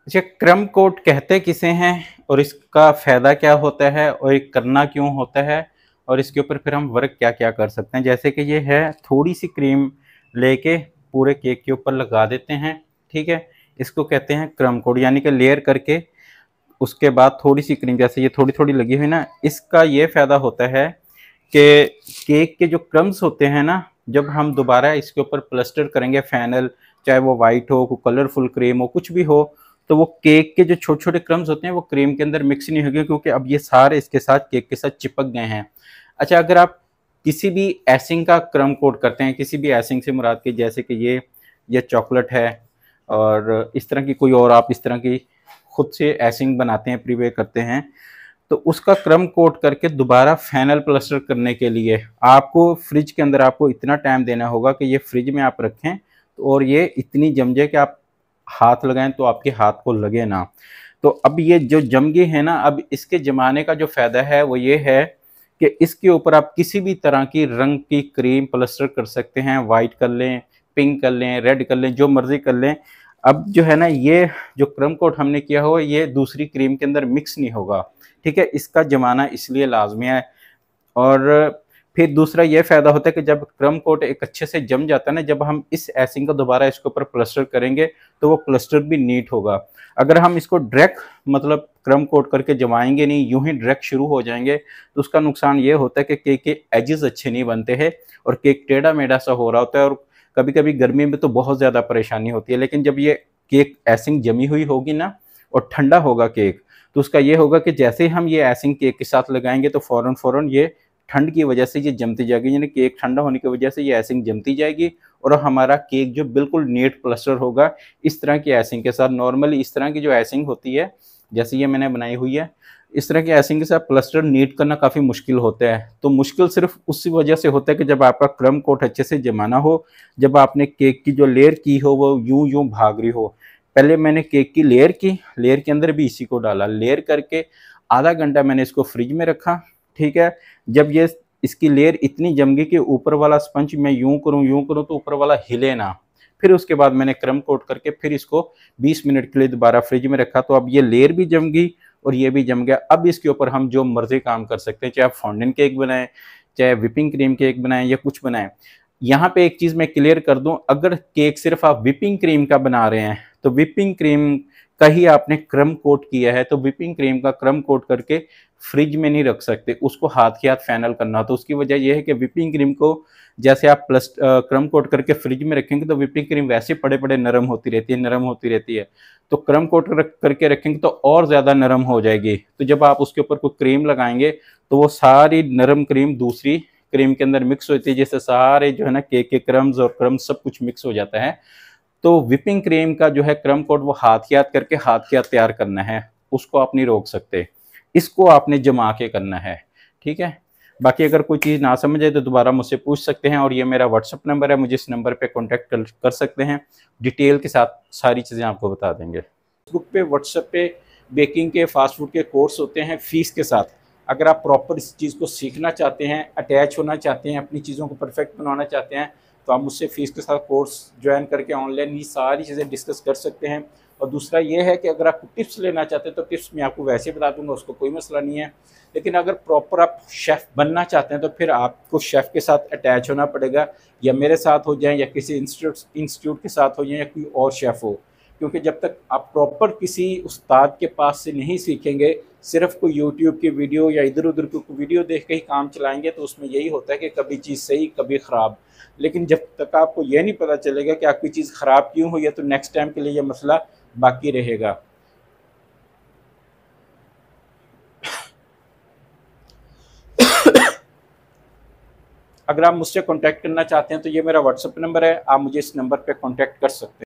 अच्छा, क्रम कोट कहते किसे हैं और इसका फ़ायदा क्या होता है और ये करना क्यों होता है और इसके ऊपर फिर हम वर्क क्या-क्या कर सकते हैं? जैसे कि ये है, थोड़ी-सी क्रीम लेके पूरे केक के ऊपर लगा देते हैं, ठीक है? इसको कहते हैं क्रम कोट, यानी कि लेयर करके उसके बाद थोड़ी-सी क्रीम, जैसे ये थोड़ी-थोड़ी लगी हुई ना, इसका ये फ़ायदा होता है कि केक के जो क्रम्स होते हैं ना, जब हम दोबारा इसके ऊपर प्लास्टर करेंगे फ़ैनल, चाहे वो व्हाइट हो, कोई कलरफुल क्रीम हो, कुछ भी हो, तो वो केक के जो छोटे-छोटे क्रम्स होते हैं वो क्रीम के अंदर मिक्स नहीं होंगे, क्योंकि अब ये सारे इसके साथ केक के साथ चिपक गए हैं। अच्छा, अगर आप किसी भी आइसिंग का क्रम कोट करते हैं, किसी भी आइसिंग से मुराद की, जैसे कि ये चॉकलेट है और इस तरह की कोई और आप इस तरह की खुद से आइसिंग बनाते हैं, प्रीवे करते हैं, तो उसका क्रम कोट करके दोबारा फाइनल प्लास्टर करने के लिए आपको फ्रिज के अंदर आपको इतना टाइम देना होगा कि ये फ्रिज में आप रखें और ये इतनी जम जाए कि आप हाथ लगाएं तो आपके हाथ को लगे ना। तो अब ये जो जम गई है ना, अब इसके जमाने का जो फायदा है वो ये है कि इसके ऊपर आप किसी भी तरह की रंग की क्रीम प्लास्टर कर सकते हैं, व्हाइट कर लें, पिंक कर लें, रेड कर लें, जो मर्जी कर लें। अब जो है ना, ये जो क्रम कोट हमने किया हो ये दूसरी क्रीम के अंदर मिक्स नहीं होगा, ठीक है? इसका जमाना इसलिए लाजमी है। और फिर दूसरा ये फ़ायदा होता है कि जब क्रम कोट एक अच्छे से जम जाता है ना, जब हम इस एसिंग को दोबारा इसके ऊपर प्लास्टर करेंगे तो वो प्लास्टर भी नीट होगा। अगर हम इसको डायरेक्ट मतलब क्रम कोट करके जमाएंगे नहीं, यूं ही डायरेक्ट शुरू हो जाएंगे, तो उसका नुकसान ये होता है कि केक के एजेस अच्छे नहीं बनते हैं और केक टेढ़ा मेढ़ा सा हो रहा होता है, और कभी कभी गर्मी में तो बहुत ज़्यादा परेशानी होती है। लेकिन जब ये केक एसिंग जमी हुई होगी ना और ठंडा होगा केक, तो उसका ये होगा कि जैसे ही हम ये आइसिंग केक के साथ लगाएंगे तो फ़ौरन फ़ौरन ये ठंड की वजह से ये जमती जाएगी, यानी केक ठंडा होने की वजह से ये आइसिंग जमती जाएगी और हमारा केक जो बिल्कुल नीट प्लास्टर होगा इस तरह की आइसिंग के साथ। नॉर्मली इस तरह की जो आइसिंग होती है, जैसे ये मैंने बनाई हुई है, इस तरह की आइसिंग के साथ प्लास्टर नीट करना काफ़ी मुश्किल होता है। तो मुश्किल सिर्फ उसी वजह से होता है कि जब आपका क्रम कोट अच्छे से जमाना हो, जब आपने केक की जो लेयर की हो वो यूं यूं भाग रही हो। पहले मैंने केक की लेयर की, लेयर के अंदर भी इसी को डाला, लेयर करके आधा घंटा मैंने इसको फ्रिज में रखा, ठीक है? जब ये इसकी लेयर इतनी जम गई कि ऊपर वाला स्पंज मैं यूं करूं तो ऊपर वाला हिले ना, फिर उसके बाद मैंने क्रम कोट करके फिर इसको 20 मिनट के लिए दोबारा फ्रिज में रखा, तो अब ये लेयर भी जम गई और ये भी जम गया। अब इसके ऊपर हम जो मर्जी काम कर सकते हैं, चाहे आप फॉन्डेंट केक बनाएं, चाहे विपिंग क्रीम केक बनाएं या कुछ बनाएं। यहाँ पे एक चीज़ मैं क्लियर कर दूं, अगर केक सिर्फ आप विपिंग क्रीम का बना रहे हैं तो विपिंग क्रीम का ही आपने क्रम कोट किया है, तो विपिंग क्रीम का क्रम कोट करके फ्रिज में नहीं रख सकते, उसको हाथ के हाथ फाइनल करना। तो उसकी वजह यह है कि विपिंग क्रीम को जैसे आप प्लस क्रम कोट करके फ्रिज में रखेंगे तो विपिंग क्रीम वैसे पड़े पड़े नरम होती रहती है, नरम होती रहती है। तो क्रम कोट करके रखेंगे तो और ज़्यादा नरम हो जाएगी। तो जब आप उसके ऊपर कोई क्रीम लगाएंगे तो वो सारी नरम क्रीम दूसरी क्रीम के अंदर मिक्स होती है, जिससे सारे जो है ना केक के क्रम्स और क्रम्स सब कुछ मिक्स हो जाता है। तो विपिंग क्रीम का जो है क्रम कोट वो हाथ के हाथ करके हाथ के हाथ तैयार करना है, उसको आप नहीं रोक सकते, इसको आपने जमा के करना है, ठीक है? बाकी अगर कोई चीज़ ना समझ आए तो दोबारा मुझसे पूछ सकते हैं, और ये मेरा व्हाट्सअप नंबर है, मुझे इस नंबर पे कॉन्टैक्ट कर सकते हैं, डिटेल के साथ सारी चीज़ें आपको बता देंगे। फेसबुक पे, व्हाट्सएप पे बेकिंग के, फास्ट फूड के कोर्स होते हैं फ़ीस के साथ। अगर आप प्रॉपर इस चीज़ को सीखना चाहते हैं, अटैच होना चाहते हैं, अपनी चीज़ों को परफेक्ट बनाना चाहते हैं, तो आप मुझसे फ़ीस के साथ कोर्स ज्वाइन करके ऑनलाइन ये सारी चीज़ें डिस्कस कर सकते हैं। और दूसरा ये है कि अगर आप टिप्स लेना चाहते हैं तो टिप्स मैं आपको वैसे बता दूंगा, उसको कोई मसला नहीं है। लेकिन अगर प्रॉपर आप शेफ़ बनना चाहते हैं तो फिर आपको शेफ़ के साथ अटैच होना पड़ेगा, या मेरे साथ हो जाएं या किसी इंस्टीट्यूट के साथ हो जाएं या कोई और शेफ़ हो। क्योंकि जब तक आप प्रॉपर किसी उस्ताद के पास से नहीं सीखेंगे, सिर्फ कोई यूट्यूब की वीडियो या इधर उधर की वीडियो देख के ही काम चलाएंगे, तो उसमें यही होता है कि कभी चीज़ सही कभी ख़राब। लेकिन जब तक आपको यह नहीं पता चलेगा कि आपकी चीज़ ख़राब क्यों हुई है, तो नेक्स्ट टाइम के लिए यह मसला बाकी रहेगा। अगर आप मुझसे कांटेक्ट करना चाहते हैं तो ये मेरा व्हाट्सएप नंबर है, आप मुझे इस नंबर पे कांटेक्ट कर सकते हैं।